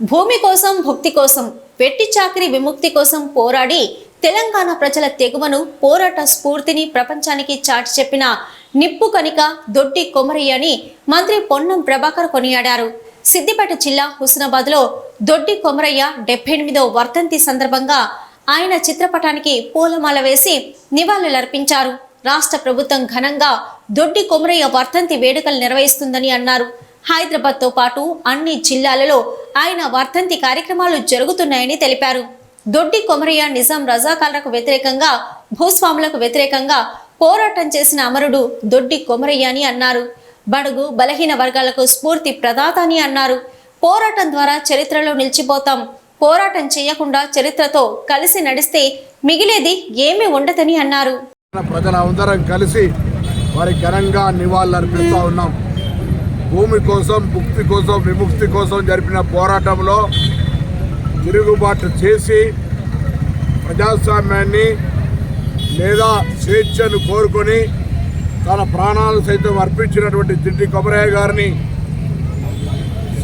భూమి కోసం భుక్తి కోసం వెట్టి చాకిరి విముక్తి కోసం పోరాడి తెలంగాణ ప్రజల తెగువను పోరాట స్ఫూర్తిని ప్రపంచానికి చాటి చెప్పిన నిప్పు కనిక దొడ్డి కొమరయ్యని మంత్రి పొన్నం ప్రభాకర్ కొనియాడారు. సిద్దిపేట జిల్లా హుస్నాబాద్లో దొడ్డి కొమరయ్య 78వ వర్ధంతి సందర్భంగా ఆయన చిత్రపటానికి పూలమాల వేసి నివాళులర్పించారు. రాష్ట్ర ప్రభుత్వం ఘనంగా దొడ్డి కొమరయ్య వర్ధంతి వేడుకలు నిర్వహిస్తుందని అన్నారు. హైదరాబాద్తో పాటు అన్ని జిల్లాలలో ఆయన వర్ధంతి కార్యక్రమాలు జరుగుతున్నాయని తెలిపారు. దొడ్డి కొమరయ్య నిజాం రజాకార్లకు వ్యతిరేకంగా భూస్వాములకు వ్యతిరేకంగా పోరాటం చేసిన అమరుడు దొడ్డి కొమరయ్య అని అన్నారు. బడుగు బలహీన వర్గాలకు స్ఫూర్తి ప్రదాత అని అన్నారు. పోరాటం ద్వారా చరిత్రలో నిలిచిపోతాం. పోరాటం చేయకుండా చరిత్రతో కలిసి నడిస్తే మిగిలేది ఏమీ ఉండదని అన్నారు. ప్రజలందరం కలిసి వారి ఘనంగా నివాళులర్పిస్తూ ఉన్నాం. భూమి కోసం భుక్తి కోసం విముక్తి కోసం జరిపిన పోరాటంలో తిరుగుబాటు చేసి ప్రజాస్వామ్యాన్ని లేదా స్వేచ్ఛను కోరుకొని తన ప్రాణాలు సైతం అర్పించినటువంటి దొడ్డి కొమరయ్య గారిని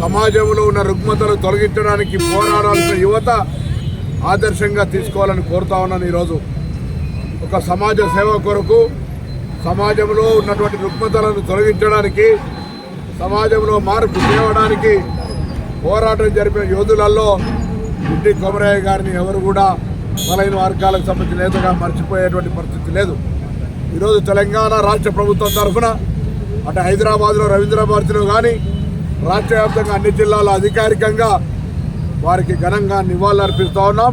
సమాజంలో ఉన్న రుగ్మతలు తొలగించడానికి పోరాడాల్సిన యువత ఆదర్శంగా తీసుకోవాలని కోరుతా ఉన్నాను. ఈరోజు ఒక సమాజ సేవ కొరకు సమాజంలో ఉన్నటువంటి రుగ్మతలను తొలగించడానికి సమాజంలో మార్పు తేవడానికి పోరాటం జరిపిన యోధులలో దొడ్డి కొమరయ్య గారిని ఎవరు కూడా బలహీన వర్గాలకు సంబంధించిన నేతగా మర్చిపోయేటువంటి పరిస్థితి లేదు. ఈరోజు తెలంగాణ రాష్ట్ర ప్రభుత్వం తరఫున అటు హైదరాబాద్లో రవీంద్ర భారతిలో కానీ రాష్ట్ర వ్యాప్తంగా అన్ని జిల్లాల్లో అధికారికంగా వారికి ఘనంగా నివాళులర్పిస్తూ ఉన్నాం.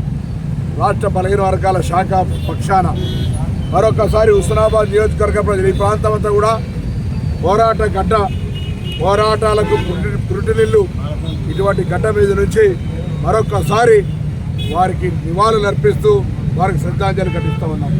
రాష్ట్ర బలహీన వర్గాల శాఖ పక్షాన మరొకసారి హుస్నాబాద్ నియోజకవర్గ ప్రజలు ఈ ప్రాంతం అంతా కూడా పోరాట గడ్డ, పోరాటాలకు పురుటినిల్లు ఇటువంటి గడ్డ మీద నుంచి మరొకసారి వారికి నివాళులు అర్పిస్తూ వారికి శ్రద్ధాంజలి ఘటిస్తూ ఉన్నాం.